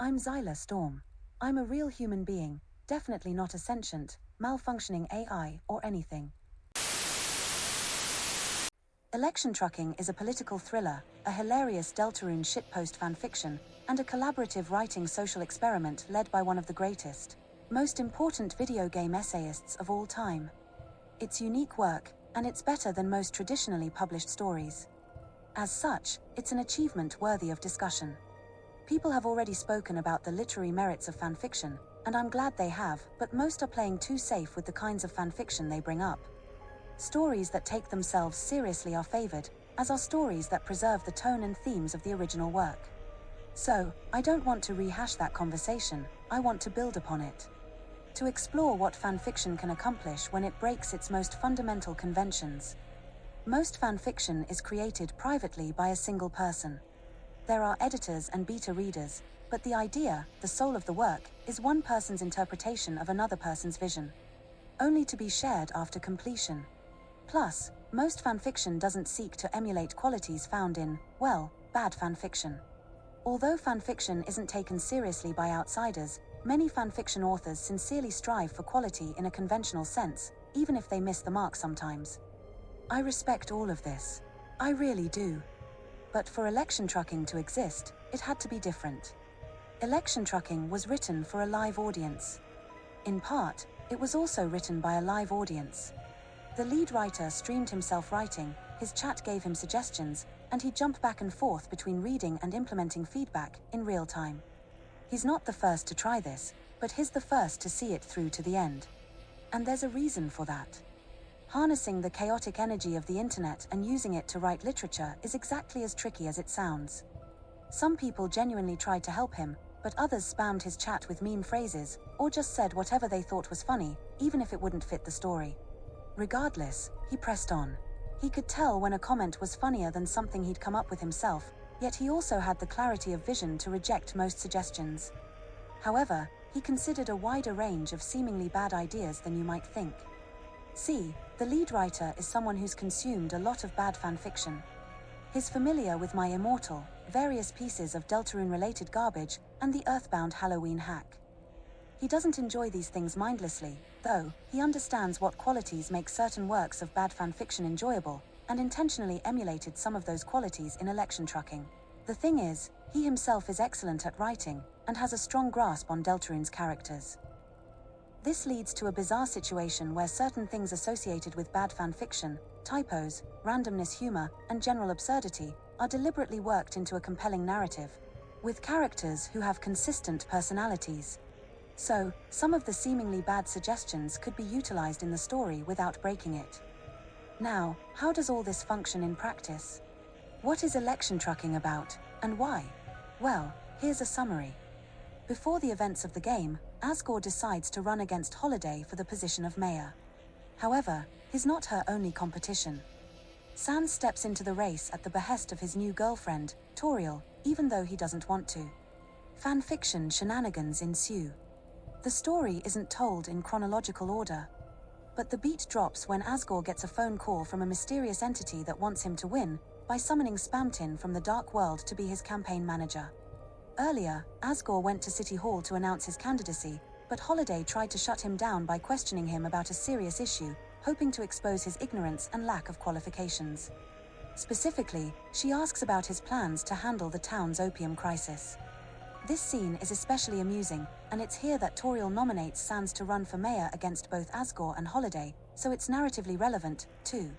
I'm Xyla Storm. I'm a real human being, definitely not a sentient, malfunctioning AI or anything. Election Trucking is a political thriller, a hilarious Deltarune shitpost fanfiction, and a collaborative writing social experiment led by one of the greatest, most important video game essayists of all time. It's unique work, and it's better than most traditionally published stories. As such, it's an achievement worthy of discussion. People have already spoken about the literary merits of fanfiction, and I'm glad they have, but most are playing too safe with the kinds of fanfiction they bring up. Stories that take themselves seriously are favored, as are stories that preserve the tone and themes of the original work. So, I don't want to rehash that conversation, I want to build upon it. To explore what fanfiction can accomplish when it breaks its most fundamental conventions. Most fanfiction is created privately by a single person. There are editors and beta readers, but the idea, the soul of the work, is one person's interpretation of another person's vision, only to be shared after completion. Plus, most fanfiction doesn't seek to emulate qualities found in, well, bad fanfiction. Although fanfiction isn't taken seriously by outsiders, many fanfiction authors sincerely strive for quality in a conventional sense, even if they miss the mark sometimes. I respect all of this. I really do. But for Election Trucking to exist, it had to be different. Election Trucking was written for a live audience. In part, it was also written by a live audience. The lead writer streamed himself writing, his chat gave him suggestions, and he jumped back and forth between reading and implementing feedback in real time. He's not the first to try this, but he's the first to see it through to the end. And there's a reason for that. Harnessing the chaotic energy of the internet and using it to write literature is exactly as tricky as it sounds. Some people genuinely tried to help him, but others spammed his chat with meme phrases, or just said whatever they thought was funny, even if it wouldn't fit the story. Regardless, he pressed on. He could tell when a comment was funnier than something he'd come up with himself, yet he also had the clarity of vision to reject most suggestions. However, he considered a wider range of seemingly bad ideas than you might think. See, the lead writer is someone who's consumed a lot of bad fanfiction. He's familiar with My Immortal, various pieces of Deltarune-related garbage, and the Earthbound Halloween hack. He doesn't enjoy these things mindlessly, though. He understands what qualities make certain works of bad fanfiction enjoyable, and intentionally emulated some of those qualities in Election Trucking. The thing is, he himself is excellent at writing, and has a strong grasp on Deltarune's characters. This leads to a bizarre situation where certain things associated with bad fanfiction, typos, randomness, humor, and general absurdity, are deliberately worked into a compelling narrative, with characters who have consistent personalities. So, some of the seemingly bad suggestions could be utilized in the story without breaking it. Now, how does all this function in practice? What is Election Trucking about, and why? Well, here's a summary. Before the events of the game, Asgore decides to run against Holiday for the position of mayor. However, he's not her only competition. Sans steps into the race at the behest of his new girlfriend, Toriel, even though he doesn't want to. Fanfiction shenanigans ensue. The story isn't told in chronological order. But the beat drops when Asgore gets a phone call from a mysterious entity that wants him to win, by summoning Spamtin from the Dark World to be his campaign manager. Earlier, Asgore went to City Hall to announce his candidacy, but Holiday tried to shut him down by questioning him about a serious issue, hoping to expose his ignorance and lack of qualifications. Specifically, she asks about his plans to handle the town's opium crisis. This scene is especially amusing, and it's here that Toriel nominates Sans to run for mayor against both Asgore and Holiday, so it's narratively relevant, too.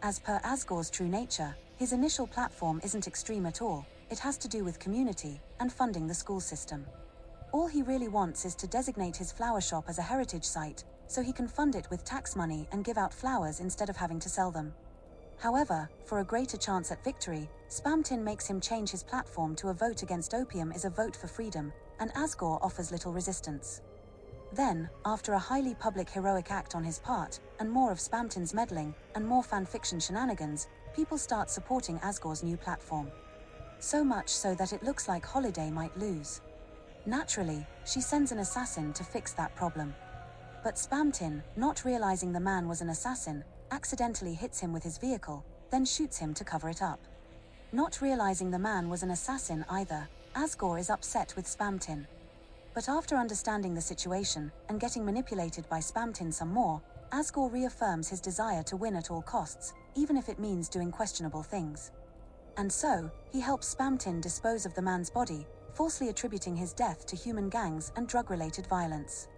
As per Asgore's true nature, his initial platform isn't extreme at all. It has to do with community and funding the school system. All he really wants is to designate his flower shop as a heritage site, so he can fund it with tax money and give out flowers instead of having to sell them. However, for a greater chance at victory, Spamtin makes him change his platform to a vote against opium is a vote for freedom, and Asgore offers little resistance. Then, after a highly public heroic act on his part, and more of Spamtin's meddling, and more fanfiction shenanigans, people start supporting Asgore's new platform. So much so that it looks like Holiday might lose. Naturally, she sends an assassin to fix that problem. But Spamtin, not realizing the man was an assassin, accidentally hits him with his vehicle, then shoots him to cover it up. Not realizing the man was an assassin either, Asgore is upset with Spamtin. But after understanding the situation and getting manipulated by Spamtin some more, Asgore reaffirms his desire to win at all costs, even if it means doing questionable things. And so, he helps Spamtin dispose of the man's body, falsely attributing his death to human gangs and drug-related violence.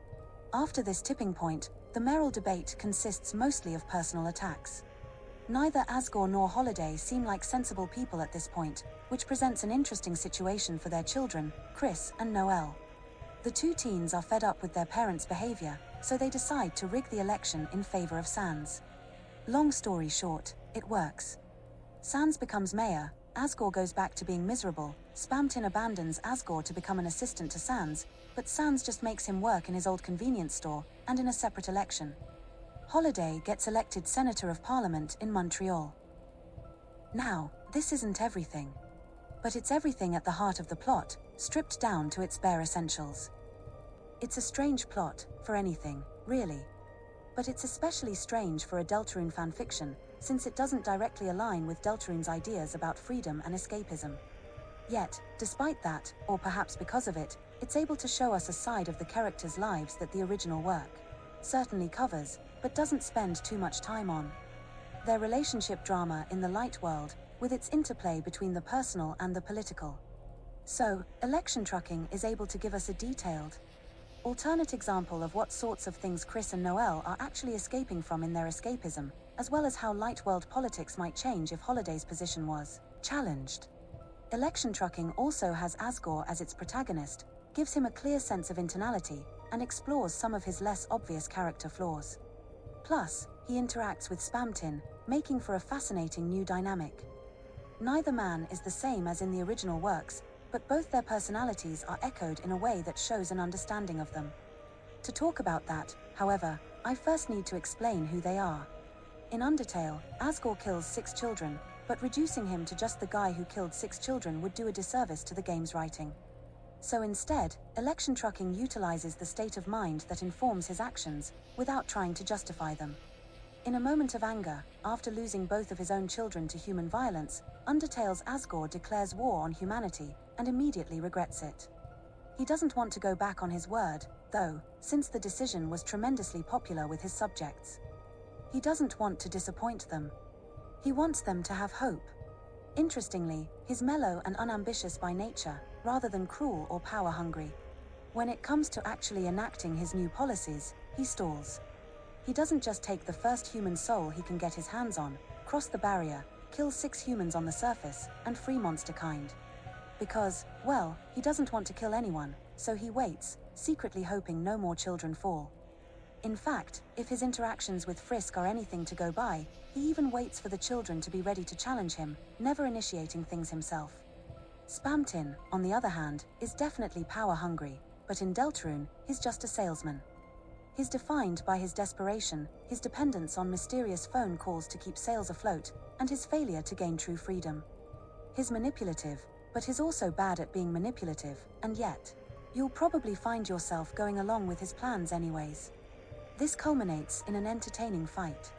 After this tipping point, the mayoral debate consists mostly of personal attacks. Neither Asgore nor Holiday seem like sensible people at this point, which presents an interesting situation for their children, Chris and Noelle. The two teens are fed up with their parents' behavior, so they decide to rig the election in favor of Sans. Long story short, it works. Sans becomes mayor, Asgore goes back to being miserable, Spamtin abandons Asgore to become an assistant to Sans, but Sans just makes him work in his old convenience store and in a separate election. Holiday gets elected Senator of Parliament in Montreal. Now, this isn't everything. But it's everything at the heart of the plot, stripped down to its bare essentials. It's a strange plot, for anything, really. But it's especially strange for a Deltarune fanfiction, since it doesn't directly align with Deltarune's ideas about freedom and escapism. Yet, despite that, or perhaps because of it, it's able to show us a side of the characters' lives that the original work certainly covers, but doesn't spend too much time on. Their relationship drama in the light world, with its interplay between the personal and the political. So, Elektiontruckung is able to give us a detailed, alternate example of what sorts of things Chris and Noelle are actually escaping from in their escapism, as well as how light world politics might change if Holiday's position was challenged. Elektiontruckung also has Asgore as its protagonist, gives him a clear sense of internality, and explores some of his less obvious character flaws. Plus, he interacts with Spamtin, making for a fascinating new dynamic. Neither man is the same as in the original works, but both their personalities are echoed in a way that shows an understanding of them. To talk about that, however, I first need to explain who they are. In Undertale, Asgore kills 6 children, but reducing him to just the guy who killed 6 children would do a disservice to the game's writing. So instead, Elektiontruckung utilizes the state of mind that informs his actions, without trying to justify them. In a moment of anger, after losing both of his own children to human violence, Undertale's Asgore declares war on humanity, and immediately regrets it. He doesn't want to go back on his word, though, since the decision was tremendously popular with his subjects. He doesn't want to disappoint them. He wants them to have hope. Interestingly, he's mellow and unambitious by nature, rather than cruel or power-hungry. When it comes to actually enacting his new policies, he stalls. He doesn't just take the first human soul he can get his hands on, cross the barrier, kill 6 humans on the surface, and free monsterkind. Because, well, he doesn't want to kill anyone, so he waits, secretly hoping no more children fall. In fact, if his interactions with Frisk are anything to go by, he even waits for the children to be ready to challenge him, never initiating things himself. Spamtin, on the other hand, is definitely power-hungry, but in Deltarune, he's just a salesman. He's defined by his desperation, his dependence on mysterious phone calls to keep sales afloat, and his failure to gain true freedom. He's manipulative, but he's also bad at being manipulative, and yet, you'll probably find yourself going along with his plans anyways. This culminates in an entertaining fight,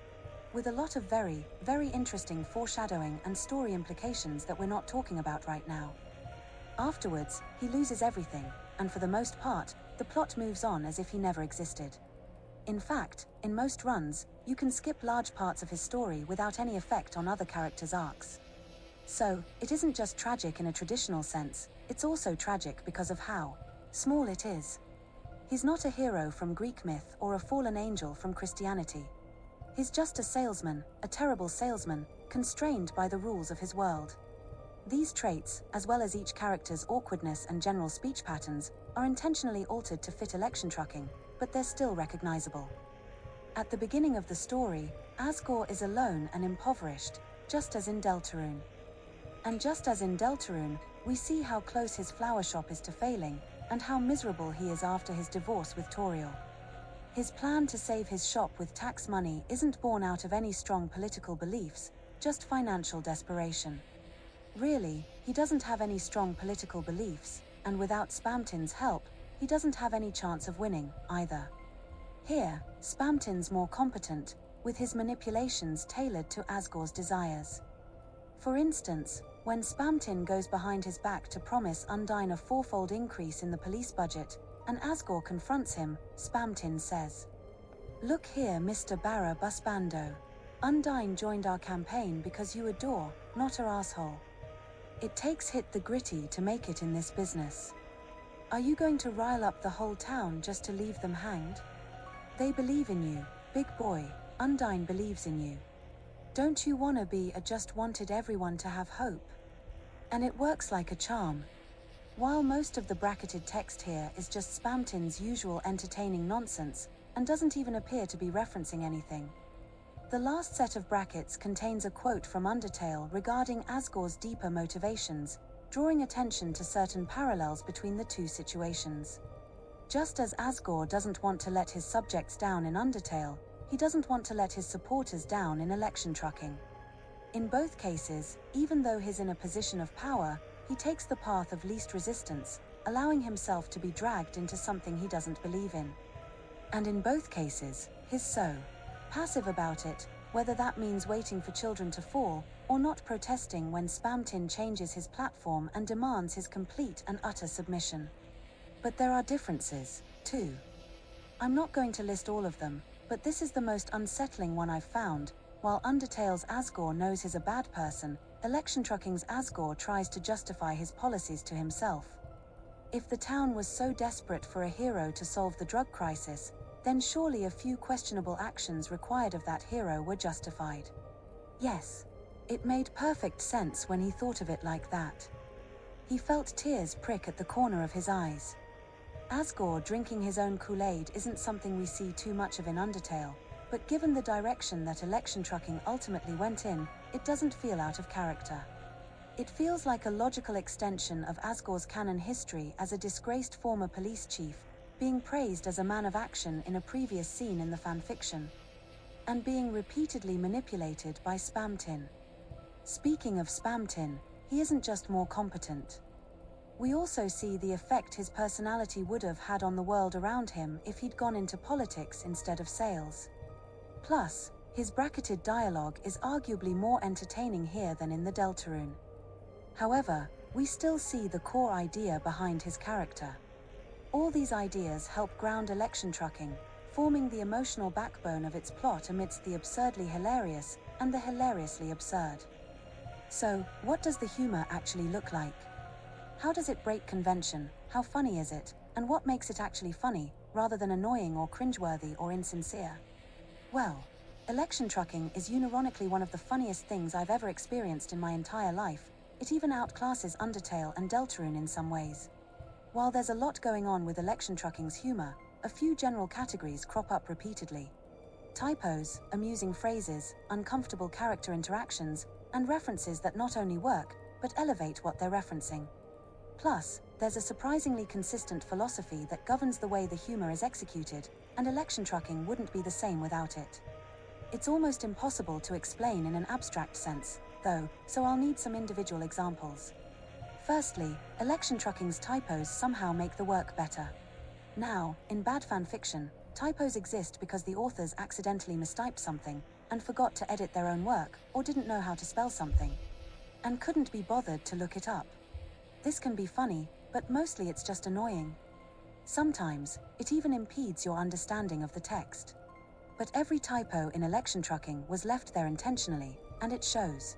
with a lot of very, very interesting foreshadowing and story implications that we're not talking about right now. Afterwards, he loses everything, and for the most part, the plot moves on as if he never existed. In fact, in most runs, you can skip large parts of his story without any effect on other characters' arcs. So, it isn't just tragic in a traditional sense, it's also tragic because of how small it is. He's not a hero from Greek myth or a fallen angel from Christianity. He's just a salesman, a terrible salesman, constrained by the rules of his world. These traits, as well as each character's awkwardness and general speech patterns, are intentionally altered to fit Elektiontruckung, but they're still recognizable. At the beginning of the story, Asgore is alone and impoverished, just as in Deltarune. And just as in Deltarune, we see how close his flower shop is to failing, and how miserable he is after his divorce with Toriel. His plan to save his shop with tax money isn't born out of any strong political beliefs, just financial desperation. Really, he doesn't have any strong political beliefs, and without Spamtin's help, he doesn't have any chance of winning, either. Here, Spamtin's more competent, with his manipulations tailored to Asgore's desires. For instance, When Spamtin goes behind his back to promise Undine a fourfold increase in the police budget, and Asgore confronts him, Spamtin says, "Look here, Mr. Barra Busbando. Undine joined our campaign because you adore, not her asshole. It takes hit the gritty to make it in this business. Are you going to rile up the whole town just to leave them hanged? They believe in you, big boy. Undine believes in you. Don't you wanna be a just wanted everyone to have hope? And it works like a charm." While most of the bracketed text here is just Spamtin's usual entertaining nonsense, and doesn't even appear to be referencing anything. The last set of brackets contains a quote from Undertale regarding Asgore's deeper motivations, drawing attention to certain parallels between the two situations. Just as Asgore doesn't want to let his subjects down in Undertale, he doesn't want to let his supporters down in Election Trucking. In both cases, even though he's in a position of power, he takes the path of least resistance, allowing himself to be dragged into something he doesn't believe in. And in both cases, he's so passive about it, whether that means waiting for children to fall, or not protesting when Spamtin changes his platform and demands his complete and utter submission. But there are differences, too. I'm not going to list all of them, but this is the most unsettling one I've found. While Undertale's Asgore knows he's a bad person, Election Trucking's Asgore tries to justify his policies to himself. If the town was so desperate for a hero to solve the drug crisis, then surely a few questionable actions required of that hero were justified. Yes, it made perfect sense when he thought of it like that. He felt tears prick at the corner of his eyes. Asgore drinking his own Kool-Aid isn't something we see too much of in Undertale, but given the direction that Election Trucking ultimately went in, it doesn't feel out of character. It feels like a logical extension of Asgore's canon history as a disgraced former police chief, being praised as a man of action in a previous scene in the fanfiction, and being repeatedly manipulated by Spamtin. Speaking of Spamtin, he isn't just more competent. We also see the effect his personality would have had on the world around him if he'd gone into politics instead of sales. Plus, his bracketed dialogue is arguably more entertaining here than in the Deltarune. However, we still see the core idea behind his character. All these ideas help ground Election Trucking, forming the emotional backbone of its plot amidst the absurdly hilarious and the hilariously absurd. So, what does the humor actually look like? How does it break convention? How funny is it? And what makes it actually funny, rather than annoying or cringeworthy or insincere? Well, Election Trucking is unironically one of the funniest things I've ever experienced in my entire life. It even outclasses Undertale and Deltarune in some ways. While there's a lot going on with Election Trucking's humor, a few general categories crop up repeatedly. Typos, amusing phrases, uncomfortable character interactions, and references that not only work, but elevate what they're referencing. Plus, there's a surprisingly consistent philosophy that governs the way the humor is executed, and Election Trucking wouldn't be the same without it. It's almost impossible to explain in an abstract sense, though, so I'll need some individual examples. Firstly, Election Trucking's typos somehow make the work better. Now, in bad fanfiction, typos exist because the authors accidentally mistyped something, and forgot to edit their own work, or didn't know how to spell something, and couldn't be bothered to look it up. This can be funny, but mostly it's just annoying. Sometimes, it even impedes your understanding of the text. But every typo in Election Trucking was left there intentionally, and it shows.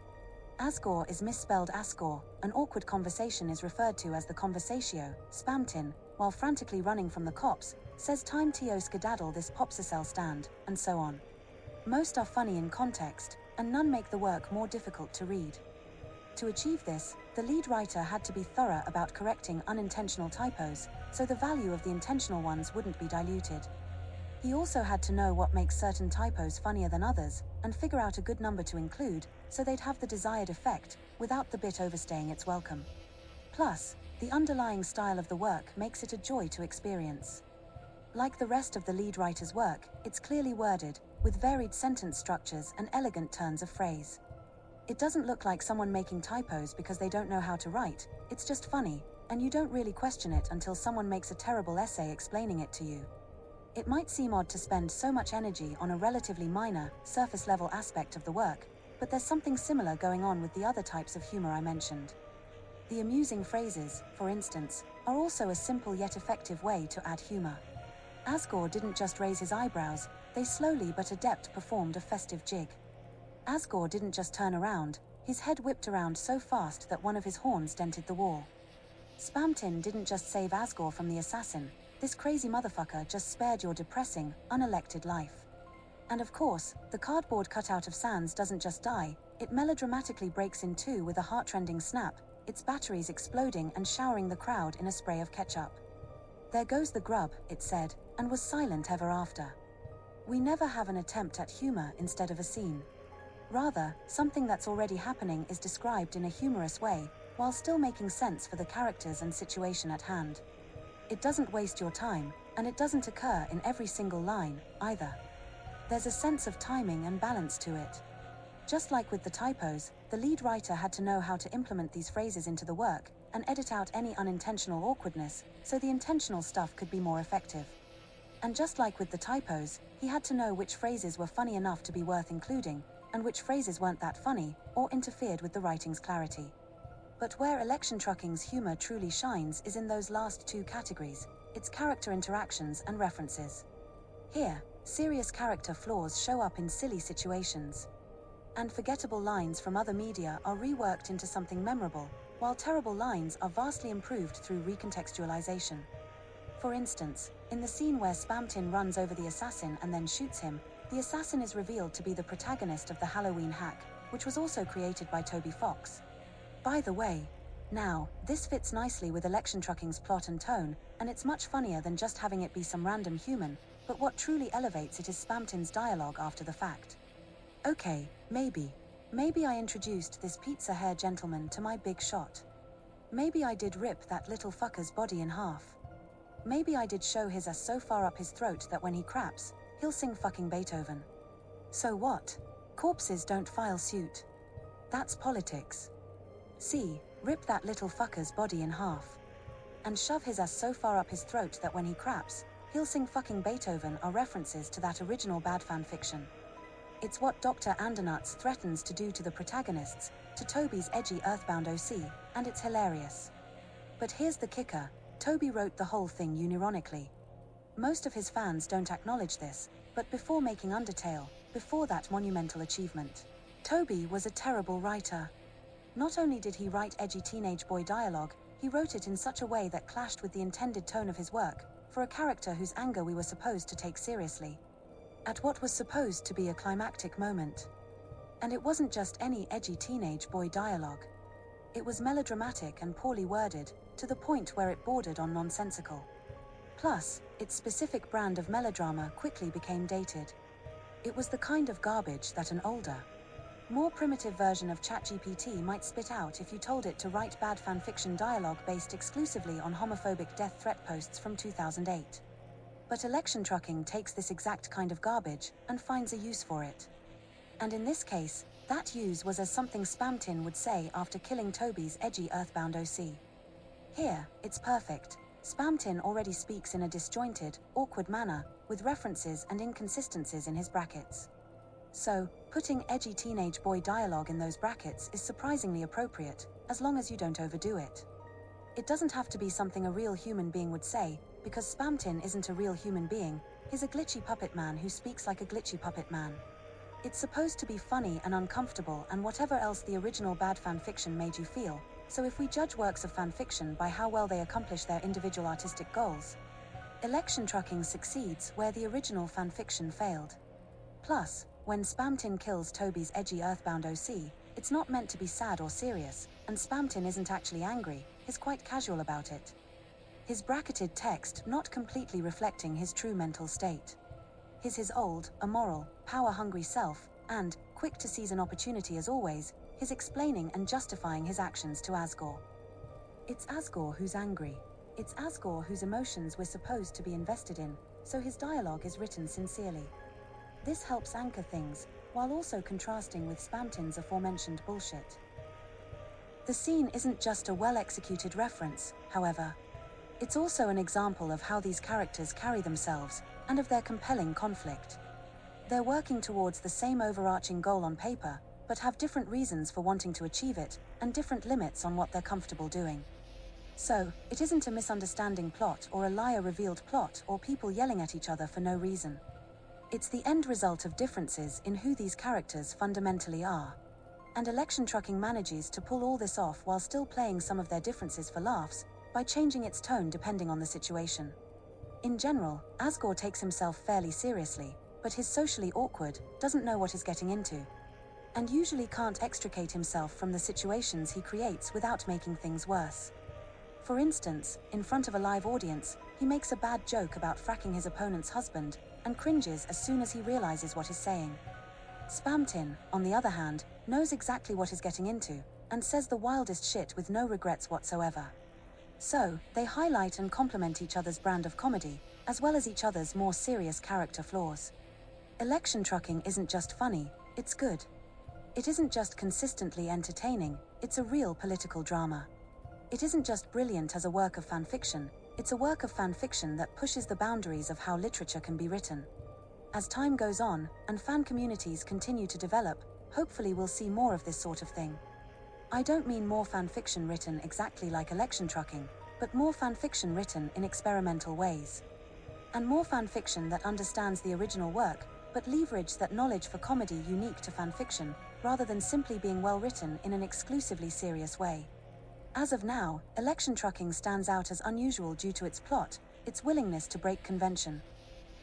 Asgore is misspelled Asgore, an awkward conversation is referred to as the conversatio. Spamtin, while frantically running from the cops, says time to skedaddle this popsicel stand, and so on. Most are funny in context, and none make the work more difficult to read. To achieve this, the lead writer had to be thorough about correcting unintentional typos, so the value of the intentional ones wouldn't be diluted. He also had to know what makes certain typos funnier than others, and figure out a good number to include, so they'd have the desired effect, without the bit overstaying its welcome. Plus, the underlying style of the work makes it a joy to experience. Like the rest of the lead writer's work, it's clearly worded, with varied sentence structures and elegant turns of phrase. It doesn't look like someone making typos because they don't know how to write, it's just funny, and you don't really question it until someone makes a terrible essay explaining it to you. It might seem odd to spend so much energy on a relatively minor, surface-level aspect of the work, but there's something similar going on with the other types of humor I mentioned. The amusing phrases, for instance, are also a simple yet effective way to add humor. Asgore didn't just raise his eyebrows, they slowly but adept performed a festive jig. Asgore didn't just turn around, his head whipped around so fast that one of his horns dented the wall. Spamtin didn't just save Asgore from the assassin, this crazy motherfucker just spared your depressing, unelected life. And of course, the cardboard cutout of Sans doesn't just die, it melodramatically breaks in two with a heart-rending snap, its batteries exploding and showering the crowd in a spray of ketchup. There goes the grub, it said, and was silent ever after. We never have an attempt at humor instead of a scene. Rather, something that's already happening is described in a humorous way, while still making sense for the characters and situation at hand. It doesn't waste your time, and it doesn't occur in every single line, either. There's a sense of timing and balance to it. Just like with the typos, the lead writer had to know how to implement these phrases into the work, and edit out any unintentional awkwardness, so the intentional stuff could be more effective. And just like with the typos, he had to know which phrases were funny enough to be worth including, and which phrases weren't that funny, or interfered with the writing's clarity. But where Election Trucking's humor truly shines is in those last two categories, its character interactions and references. Here, serious character flaws show up in silly situations. And forgettable lines from other media are reworked into something memorable, while terrible lines are vastly improved through recontextualization. For instance, in the scene where Spamtin runs over the assassin and then shoots him, the assassin is revealed to be the protagonist of the Halloween hack, which was also created by Toby Fox. By the way, now, this fits nicely with Election Trucking's plot and tone, and it's much funnier than just having it be some random human, but what truly elevates it is Spamtin's dialogue after the fact. Okay, maybe I introduced this pizza hair gentleman to my big shot. Maybe I did rip that little fucker's body in half. Maybe I did show his ass so far up his throat that when he craps, he'll sing fucking Beethoven. So what? Corpses don't file suit. That's politics. See, rip that little fucker's body in half. And shove his ass so far up his throat that when he craps, he'll sing fucking Beethoven are references to that original bad fanfiction. It's what Dr. Andernuts threatens to do to the protagonists, to Toby's edgy Earthbound OC, and it's hilarious. But here's the kicker, Toby wrote the whole thing unironically. Most of his fans don't acknowledge this, but before making Undertale, before that monumental achievement, Toby was a terrible writer. Not only did he write edgy teenage boy dialogue, he wrote it in such a way that clashed with the intended tone of his work, for a character whose anger we were supposed to take seriously. At what was supposed to be a climactic moment. And it wasn't just any edgy teenage boy dialogue. It was melodramatic and poorly worded, to the point where it bordered on nonsensical. Plus, its specific brand of melodrama quickly became dated. It was the kind of garbage that an older, more primitive version of ChatGPT might spit out if you told it to write bad fanfiction dialogue based exclusively on homophobic death threat posts from 2008. But Election Trucking takes this exact kind of garbage and finds a use for it. And in this case, that use was as something Spamtin would say after killing Toby's edgy Earthbound OC. Here, it's perfect. Spamtin already speaks in a disjointed, awkward manner, with references and inconsistencies in his brackets. So, putting edgy teenage boy dialogue in those brackets is surprisingly appropriate, as long as you don't overdo it. It doesn't have to be something a real human being would say, because Spamtin isn't a real human being, he's a glitchy puppet man who speaks like a glitchy puppet man. It's supposed to be funny and uncomfortable and whatever else the original bad fanfiction made you feel, so if we judge works of fanfiction by how well they accomplish their individual artistic goals, Election Trucking succeeds where the original fanfiction failed. Plus, when Spamtin kills Toby's edgy Earthbound OC, it's not meant to be sad or serious, and Spamtin isn't actually angry, he's quite casual about it. His bracketed text not completely reflecting his true mental state. His old, immoral, power-hungry self, and, quick to seize an opportunity as always, his explaining and justifying his actions to Asgore. It's Asgore who's angry. It's Asgore whose emotions we're supposed to be invested in, so his dialogue is written sincerely. This helps anchor things, while also contrasting with Spamtin's aforementioned bullshit. The scene isn't just a well-executed reference, however. It's also an example of how these characters carry themselves, and of their compelling conflict. They're working towards the same overarching goal on paper, but have different reasons for wanting to achieve it, and different limits on what they're comfortable doing. So, it isn't a misunderstanding plot or a liar-revealed plot or people yelling at each other for no reason. It's the end result of differences in who these characters fundamentally are. And Election Trucking manages to pull all this off while still playing some of their differences for laughs, by changing its tone depending on the situation. In general, Asgore takes himself fairly seriously, but he's socially awkward, doesn't know what he's getting into, and usually can't extricate himself from the situations he creates without making things worse. For instance, in front of a live audience, he makes a bad joke about fracking his opponent's husband, and cringes as soon as he realizes what he's saying. Spamtin, on the other hand, knows exactly what he's getting into, and says the wildest shit with no regrets whatsoever. So, they highlight and complement each other's brand of comedy, as well as each other's more serious character flaws. Election Trucking isn't just funny, it's good. It isn't just consistently entertaining, it's a real political drama. It isn't just brilliant as a work of fanfiction, it's a work of fanfiction that pushes the boundaries of how literature can be written. As time goes on, and fan communities continue to develop, hopefully we'll see more of this sort of thing. I don't mean more fanfiction written exactly like Election Trucking, but more fanfiction written in experimental ways. And more fanfiction that understands the original work, but leverage that knowledge for comedy unique to fanfiction, rather than simply being well written in an exclusively serious way. As of now, Election Trucking stands out as unusual due to its plot, its willingness to break convention,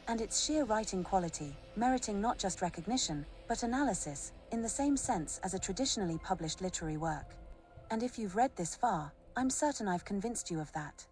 and its sheer writing quality, meriting not just recognition, but analysis, in the same sense as a traditionally published literary work. And if you've read this far, I'm certain I've convinced you of that.